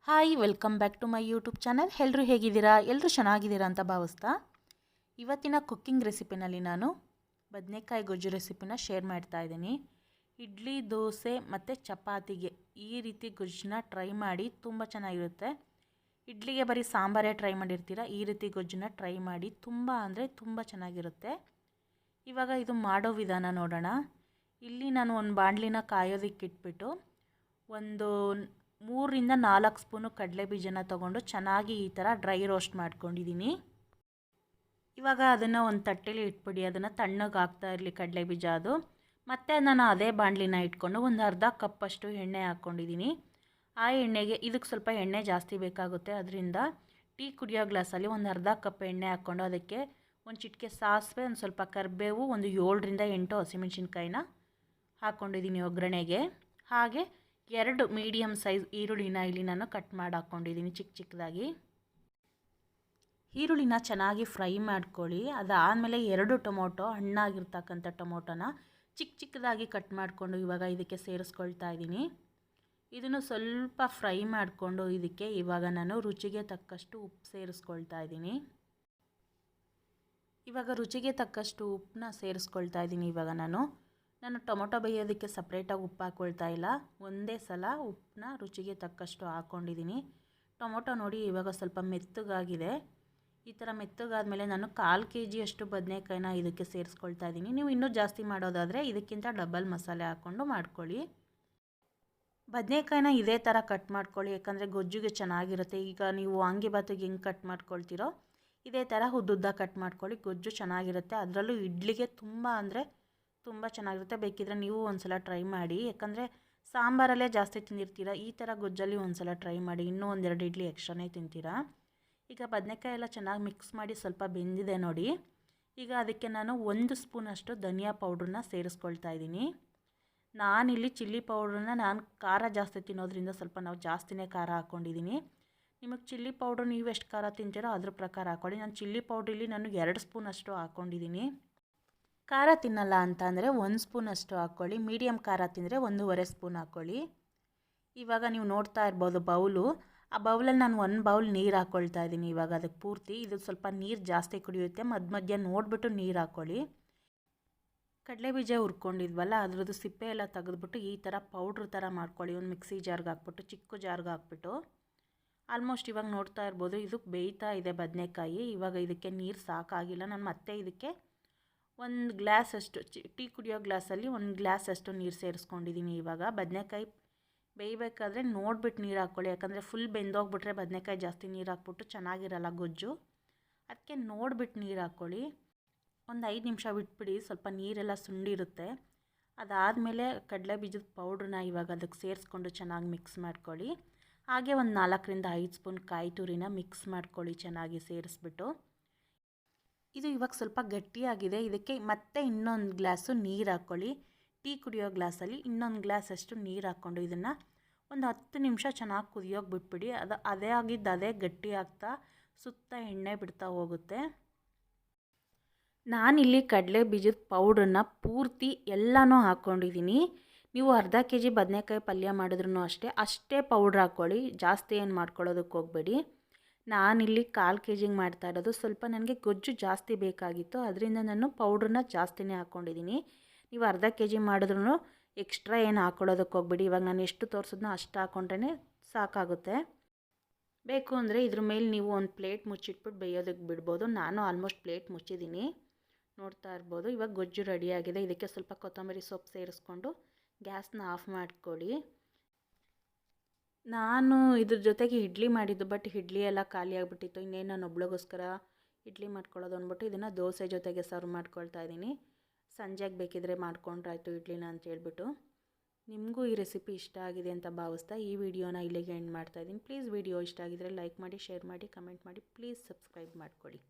Hi welcome back to my YouTube channel. ಎಲ್ಲರೂ ಹೇಗಿದ್ದೀರಾ? ಎಲ್ಲರೂ ಚೆನ್ನಾಗಿದ್ದೀರಾ ಅಂತ ಭಾವಿಸ್ತಾ ಇವತ್ತಿನ ಕುಕ್ಕಿಂಗ್ ರೆಸಿಪಿನಲ್ಲಿ ನಾನು ಬದನೆಕಾಯಿ ಗೊಜ್ಜು ರೆಸಿಪಿನ ಶೇರ್ ಮಾಡ್ತಾ ಇದ್ದೀನಿ. ಇಡ್ಲಿ, ದೋಸೆ ಮತ್ತು ಚಪಾತಿಗೆ ಈ ರೀತಿ ಗೊಜ್ಜನ್ನ ಟ್ರೈ ಮಾಡಿ, ತುಂಬ ಚೆನ್ನಾಗಿರುತ್ತೆ. ಇಡ್ಲಿಗೆ ಬರೀ ಸಾಂಬಾರೇ ಟ್ರೈ ಮಾಡಿರ್ತೀರ, ಈ ರೀತಿ ಗೊಜ್ಜನ್ನ ಟ್ರೈ ಮಾಡಿ, ತುಂಬ ಅಂದರೆ ತುಂಬ ಚೆನ್ನಾಗಿರುತ್ತೆ. ಇವಾಗ ಇದು ಮಾಡೋ ವಿಧಾನ ನೋಡೋಣ. ಇಲ್ಲಿ ನಾನು ಒಂದು ಬಾಣಲಿನ ಕಾಯೋದಕ್ಕೆ ಇಟ್ಬಿಟ್ಟು ಒಂದು 3ರಿಂದ 4 ಸ್ಪೂನು ಕಡಲೆ ಬೀಜನ ತೊಗೊಂಡು ಚೆನ್ನಾಗಿ ಈ ಥರ ಡ್ರೈ ರೋಸ್ಟ್ ಮಾಡ್ಕೊಂಡಿದ್ದೀನಿ. ಇವಾಗ ಅದನ್ನು ಒಂದು ತಟ್ಟೆಲಿ ಇಟ್ಬಿಡಿ, ಅದನ್ನು ತಣ್ಣಗೆ ಆಗ್ತಾ ಇರಲಿ ಕಡಲೆ ಬೀಜ ಅದು. ಮತ್ತು ನಾನು ಅದೇ ಬಾಣಲಿನ ಇಟ್ಕೊಂಡು ಒಂದು ಅರ್ಧ ಕಪ್ಪಷ್ಟು ಎಣ್ಣೆ ಹಾಕ್ಕೊಂಡಿದ್ದೀನಿ. ಆ ಎಣ್ಣೆಗೆ ಇದಕ್ಕೆ ಸ್ವಲ್ಪ ಎಣ್ಣೆ ಜಾಸ್ತಿ ಬೇಕಾಗುತ್ತೆ, ಅದರಿಂದ ಟೀ ಕುಡಿಯೋ ಗ್ಲಾಸಲ್ಲಿ ಒಂದು ಅರ್ಧ ಕಪ್ ಎಣ್ಣೆ ಹಾಕ್ಕೊಂಡು ಅದಕ್ಕೆ ಒಂದು ಚಿಟಿಕೆ ಸಾಸಿವೆ, ಒಂದು ಸ್ವಲ್ಪ ಕರಿಬೇವು, ಒಂದು 7ರಿಂದ 8 ಹಸಿಮೆಣಸಿನ್ಕಾಯಿನ ಹಾಕ್ಕೊಂಡಿದ್ದೀನಿ ಒಗ್ಗರಣೆಗೆ. ಹಾಗೆ 2 ಮೀಡಿಯಮ್ ಸೈಜ್ ಈರುಳ್ಳಿನ ಇಲ್ಲಿ ನಾನು ಕಟ್ ಮಾಡಿ ಹಾಕ್ಕೊಂಡಿದ್ದೀನಿ ಚಿಕ್ಕ ಚಿಕ್ಕದಾಗಿ. ಈರುಳ್ಳಿನ ಚೆನ್ನಾಗಿ ಫ್ರೈ ಮಾಡ್ಕೊಳ್ಳಿ. ಅದಾದಮೇಲೆ 2 ಟೊಮೊಟೊ, ಹಣ್ಣಾಗಿರ್ತಕ್ಕಂಥ ಟೊಮೊಟೊನ ಚಿಕ್ಕ ಚಿಕ್ಕದಾಗಿ ಕಟ್ ಮಾಡಿಕೊಂಡು ಇವಾಗ ಇದಕ್ಕೆ ಸೇರಿಸ್ಕೊಳ್ತಾ ಇದ್ದೀನಿ. ಇದನ್ನು ಸ್ವಲ್ಪ ಫ್ರೈ ಮಾಡಿಕೊಂಡು ಇದಕ್ಕೆ ಇವಾಗ ನಾನು ರುಚಿಗೆ ತಕ್ಕಷ್ಟು ಉಪ್ಪು ಸೇರಿಸ್ಕೊಳ್ತಾ ಇದ್ದೀನಿ. ಇವಾಗ ರುಚಿಗೆ ತಕ್ಕಷ್ಟು ಉಪ್ಪನ್ನ ಸೇರಿಸ್ಕೊಳ್ತಾ ಇದ್ದೀನಿ. ಇವಾಗ ನಾನು ಟೊಮೊಟೊ ಬೇಯೋದಕ್ಕೆ ಸಪ್ರೇಟಾಗಿ ಉಪ್ಪು ಹಾಕ್ಕೊಳ್ತಾ ಇಲ್ಲ, ಒಂದೇ ಸಲ ಉಪ್ಪನ್ನ ರುಚಿಗೆ ತಕ್ಕಷ್ಟು ಹಾಕ್ಕೊಂಡಿದ್ದೀನಿ. ಟೊಮೊಟೊ ನೋಡಿ ಇವಾಗ ಸ್ವಲ್ಪ ಮೆತ್ತಗಾಗಿದೆ. ಈ ಥರ ಮೆತ್ತಗಾದ್ಮೇಲೆ ನಾನು 1/4 kg ಅಷ್ಟು ಬದನೆಕಾಯಿನ ಇದಕ್ಕೆ ಸೇರಿಸ್ಕೊಳ್ತಾ ಇದ್ದೀನಿ. ನೀವು ಇನ್ನೂ ಜಾಸ್ತಿ ಮಾಡೋದಾದರೆ ಇದಕ್ಕಿಂತ ಡಬಲ್ ಮಸಾಲೆ ಹಾಕ್ಕೊಂಡು ಮಾಡ್ಕೊಳ್ಳಿ. ಬದನೆಕಾಯಿನ ಇದೇ ಥರ ಕಟ್ ಮಾಡ್ಕೊಳ್ಳಿ, ಯಾಕಂದರೆ ಗೊಜ್ಜುಗೆ ಚೆನ್ನಾಗಿರುತ್ತೆ. ಈಗ ನೀವು ವಾಂಗಿಬಾತಿಗೆ ಹೆಂಗೆ ಕಟ್ ಮಾಡ್ಕೊಳ್ತೀರೋ ಇದೇ ಥರ ಉದ್ದುದ್ದ ಕಟ್ ಮಾಡ್ಕೊಳ್ಳಿ, ಗೊಜ್ಜು ಚೆನ್ನಾಗಿರುತ್ತೆ. ಅದರಲ್ಲೂ ಇಡ್ಲಿಗೆ ತುಂಬ ಅಂದರೆ ತುಂಬ ಚೆನ್ನಾಗಿರುತ್ತೆ. ಬೇಕಿದ್ರೆ ನೀವು ಒಂದು ಸಲ ಟ್ರೈ ಮಾಡಿ, ಯಾಕಂದರೆ ಸಾಂಬಾರಲ್ಲೇ ಜಾಸ್ತಿ ತಿಂದಿರ್ತೀರ. ಈ ಥರ ಗೊಜ್ಜಲ್ಲಿ ಒಂದು ಸಲ ಟ್ರೈ ಮಾಡಿ, ಇನ್ನೂ 1-2 ಇಡ್ಲಿ ಎಕ್ಸ್ಟ್ರಾನೇ ತಿಂತೀರಾ. ಈಗ ಬದನೆಕಾಯಿ ಎಲ್ಲ ಚೆನ್ನಾಗಿ ಮಿಕ್ಸ್ ಮಾಡಿ ಸ್ವಲ್ಪ ಬೆಂದಿದೆ ನೋಡಿ. ಈಗ ಅದಕ್ಕೆ ನಾನು 1 ಸ್ಪೂನಷ್ಟು ಧನಿಯಾ ಪೌಡ್ರನ್ನ ಸೇರಿಸ್ಕೊಳ್ತಾ ಇದ್ದೀನಿ. ನಾನಿಲ್ಲಿ ಚಿಲ್ಲಿ ಪೌಡ್ರನ್ನ ಖಾರ ಜಾಸ್ತಿ ತಿನ್ನೋದ್ರಿಂದ ಸ್ವಲ್ಪ ನಾವು ಜಾಸ್ತಿನೇ ಖಾರ ಹಾಕ್ಕೊಂಡಿದ್ದೀನಿ. ನಿಮಗೆ ಚಿಲ್ಲಿ ಪೌಡ್ರ್ ನೀವು ಎಷ್ಟು ಖಾರ ತಿಂತೀರೋ ಅದ್ರ ಪ್ರಕಾರ ಹಾಕ್ಕೊಳ್ಳಿ. ನಾನು ಚಿಲ್ಲಿ ಪೌಡ್ರಲ್ಲಿ ನಾನು 2 ಸ್ಪೂನಷ್ಟು ಹಾಕ್ಕೊಂಡಿದ್ದೀನಿ. ಖಾರ ತಿನ್ನಲ್ಲ ಅಂತ ಅಂದರೆ 1 ಸ್ಪೂನಷ್ಟು ಹಾಕ್ಕೊಳ್ಳಿ. ಮೀಡಿಯಮ್ ಖಾರ ತಿಂದರೆ 1.5 ಸ್ಪೂನ್ ಹಾಕ್ಕೊಳ್ಳಿ. ಇವಾಗ ನೀವು ನೋಡ್ತಾ ಇರ್ಬೋದು ಬೌಲು, ಆ ಬೌಲಲ್ಲಿ ನಾನು 1 ಬೌಲ್ ನೀರು ಹಾಕ್ಕೊಳ್ತಾ ಇದ್ದೀನಿ. ಇವಾಗ ಅದಕ್ಕೆ ಪೂರ್ತಿ ಇದು ಸ್ವಲ್ಪ ನೀರು ಜಾಸ್ತಿ ಕುಡಿಯುತ್ತೆ, ಮಧ್ಯ ನೋಡಿಬಿಟ್ಟು ನೀರು ಹಾಕ್ಕೊಳ್ಳಿ. ಕಡಲೆ ಬೀಜ ಹುರ್ಕೊಂಡಿದ್ವಲ್ಲ ಅದ್ರದ್ದು ಸಿಪ್ಪೆ ಎಲ್ಲ ತೆಗೆದ್ಬಿಟ್ಟು ಈ ಥರ ಪೌಡ್ರ್ ಥರ ಮಾಡ್ಕೊಳ್ಳಿ. ಒಂದು ಮಿಕ್ಸಿ ಜಾರ್ಗೆ ಹಾಕ್ಬಿಟ್ಟು, ಚಿಕ್ಕ ಜಾರ್ಗೆ ಹಾಕ್ಬಿಟ್ಟು. ಆಲ್ಮೋಸ್ಟ್ ಇವಾಗ ನೋಡ್ತಾ ಇರ್ಬೋದು ಇದು ಬೇಯ್ತಾ ಇದೆ ಬದನೆಕಾಯಿ. ಇವಾಗ ಇದಕ್ಕೆ ನೀರು ಸಾಕಾಗಿಲ್ಲ, ನಾನು ಮತ್ತೆ ಇದಕ್ಕೆ 1 ಗ್ಲಾಸಷ್ಟು ಟೀ ಕುಡಿಯೋ ಗ್ಲಾಸಲ್ಲಿ 1 ಗ್ಲಾಸಷ್ಟು ನೀರು ಸೇರಿಸ್ಕೊಂಡಿದ್ದೀನಿ. ಇವಾಗ ಬದನೆಕಾಯಿ ಬೇಯಬೇಕಾದ್ರೆ ನೋಡ್ಬಿಟ್ಟು ನೀರು ಹಾಕ್ಕೊಳ್ಳಿ, ಯಾಕಂದರೆ ಫುಲ್ ಬೆಂದೋಗ್ಬಿಟ್ರೆ ಬದನೆಕಾಯಿ ಜಾಸ್ತಿ ನೀರು ಹಾಕ್ಬಿಟ್ಟು ಚೆನ್ನಾಗಿರಲ್ಲ ಗೊಜ್ಜು. ಅದಕ್ಕೆ ನೋಡ್ಬಿಟ್ಟು ನೀರು ಹಾಕ್ಕೊಳ್ಳಿ. ಒಂದು 5 ನಿಮಿಷ ಬಿಟ್ಬಿಡಿ, ಸ್ವಲ್ಪ ನೀರೆಲ್ಲ ಸುಂಡಿರುತ್ತೆ. ಅದಾದಮೇಲೆ ಕಡಲೆ ಬೀಜದ ಪೌಡ್ರನ್ನ ಇವಾಗ ಅದಕ್ಕೆ ಸೇರಿಸ್ಕೊಂಡು ಚೆನ್ನಾಗಿ ಮಿಕ್ಸ್ ಮಾಡ್ಕೊಳ್ಳಿ. ಹಾಗೆ ಒಂದು 4ರಿಂದ 5 ಸ್ಪೂನ್ ಕಾಯಿ ತುರಿನ ಮಿಕ್ಸ್ ಮಾಡ್ಕೊಳ್ಳಿ ಚೆನ್ನಾಗಿ ಸೇರಿಸ್ಬಿಟ್ಟು. ಇದು ಇವಾಗ ಸ್ವಲ್ಪ ಗಟ್ಟಿಯಾಗಿದೆ, ಇದಕ್ಕೆ ಮತ್ತೆ ಇನ್ನೊಂದು ಗ್ಲಾಸು ನೀರು ಹಾಕ್ಕೊಳ್ಳಿ. ಟೀ ಕುಡಿಯೋ ಗ್ಲಾಸಲ್ಲಿ ಇನ್ನೊಂದು ಗ್ಲಾಸಷ್ಟು ನೀರು ಹಾಕ್ಕೊಂಡು ಇದನ್ನು ಒಂದು 10 ನಿಮಿಷ ಚೆನ್ನಾಗಿ ಕುದಿಯೋಕೆ ಬಿಟ್ಬಿಡಿ. ಅದೇ ಅದೇ ಗಟ್ಟಿ ಆಗ್ತಾ ಸುತ್ತ ಎಣ್ಣೆ ಬಿಡ್ತಾ ಹೋಗುತ್ತೆ. ನಾನಿಲ್ಲಿ ಕಡಲೆ ಬೀಜದ ಪೌಡ್ರನ್ನ ಪೂರ್ತಿ ಎಲ್ಲನೂ ಹಾಕ್ಕೊಂಡಿದ್ದೀನಿ. ನೀವು ಅರ್ಧ kg ಬದನೆಕಾಯಿ ಪಲ್ಯ ಮಾಡಿದ್ರೂ ಅಷ್ಟೇ ಪೌಡ್ರ್ ಹಾಕ್ಕೊಳ್ಳಿ, ಜಾಸ್ತಿ ಏನು ಮಾಡ್ಕೊಳ್ಳೋದಕ್ಕೆ ಹೋಗಬೇಡಿ. ನಾನಿಲ್ಲಿ 1/4 kg ಮಾಡ್ತಾ ಇರೋದು, ಸ್ವಲ್ಪ ನನಗೆ ಗೊಜ್ಜು ಜಾಸ್ತಿ ಬೇಕಾಗಿತ್ತು, ಅದರಿಂದ ನಾನು ಪೌಡ್ರನ್ನ ಜಾಸ್ತಿನೇ ಹಾಕ್ಕೊಂಡಿದ್ದೀನಿ. ನೀವು ಅರ್ಧ kg ಮಾಡಿದ್ರೂ ಎಕ್ಸ್ಟ್ರಾ ಏನು ಹಾಕ್ಕೊಳ್ಳೋದಕ್ಕೆ ಹೋಗ್ಬೇಡಿ. ಇವಾಗ ನಾನು ಎಷ್ಟು ತೋರಿಸಿದ್ನೋ ಅಷ್ಟು ಹಾಕ್ಕೊಂಡ್ರೆ ಸಾಕಾಗುತ್ತೆ. ಬೇಕು ಅಂದರೆ ಇದ್ರ ಮೇಲೆ ನೀವು ಒಂದು ಪ್ಲೇಟ್ ಮುಚ್ಚಿಟ್ಬಿಟ್ಟು ಬೇಯೋದಕ್ಕೆ ಬಿಡ್ಬೋದು. ನಾನು ಆಲ್ಮೋಸ್ಟ್ ಪ್ಲೇಟ್ ಮುಚ್ಚಿದ್ದೀನಿ, ನೋಡ್ತಾ ಇರ್ಬೋದು. ಇವಾಗ ಗೊಜ್ಜು ರೆಡಿಯಾಗಿದೆ. ಇದಕ್ಕೆ ಸ್ವಲ್ಪ ಕೊತ್ತಂಬರಿ ಸೊಪ್ಪು ಸೇರಿಸ್ಕೊಂಡು ಗ್ಯಾಸ್ನ ಆಫ್ ಮಾಡ್ಕೊಳ್ಳಿ. ನಾನು ಇದ್ರ ಜೊತೆಗೆ ಇಡ್ಲಿ ಮಾಡಿದ್ದು, ಬಟ್ ಇಡ್ಲಿ ಎಲ್ಲ ಖಾಲಿ ಆಗಿಬಿಟ್ಟಿತ್ತು. ಇನ್ನೇನು ನಾನು ಒಬ್ಳಿಗೋಸ್ಕರ ಇಡ್ಲಿ ಮಾಡ್ಕೊಳ್ಳೋದು ಅಂದ್ಬಿಟ್ಟು ಇದನ್ನು ದೋಸೆ ಜೊತೆಗೆ ಸರ್ವ್ ಮಾಡ್ಕೊಳ್ತಾ ಇದ್ದೀನಿ. ಸಂಜೆಗೆ ಬೇಕಿದ್ರೆ ಮಾಡ್ಕೊಂಡ್ರಾಯ್ತು ಇಡ್ಲಿನ ಅಂತ ಹೇಳ್ಬಿಟ್ಟು. ನಿಮಗೂ ಈ ರೆಸಿಪಿ ಇಷ್ಟ ಆಗಿದೆ ಅಂತ ಭಾವಿಸ್ತಾ ಈ ವಿಡಿಯೋನ ಇಲ್ಲಿಗೆ ಎಂಡ್ ಮಾಡ್ತಾಯಿದ್ದೀನಿ. ಪ್ಲೀಸ್ ವಿಡಿಯೋ ಇಷ್ಟ ಆಗಿದರೆ ಲೈಕ್ ಮಾಡಿ, ಶೇರ್ ಮಾಡಿ, ಕಮೆಂಟ್ ಮಾಡಿ, ಪ್ಲೀಸ್ ಸಬ್ಸ್ಕ್ರೈಬ್ ಮಾಡ್ಕೊಳ್ಳಿ.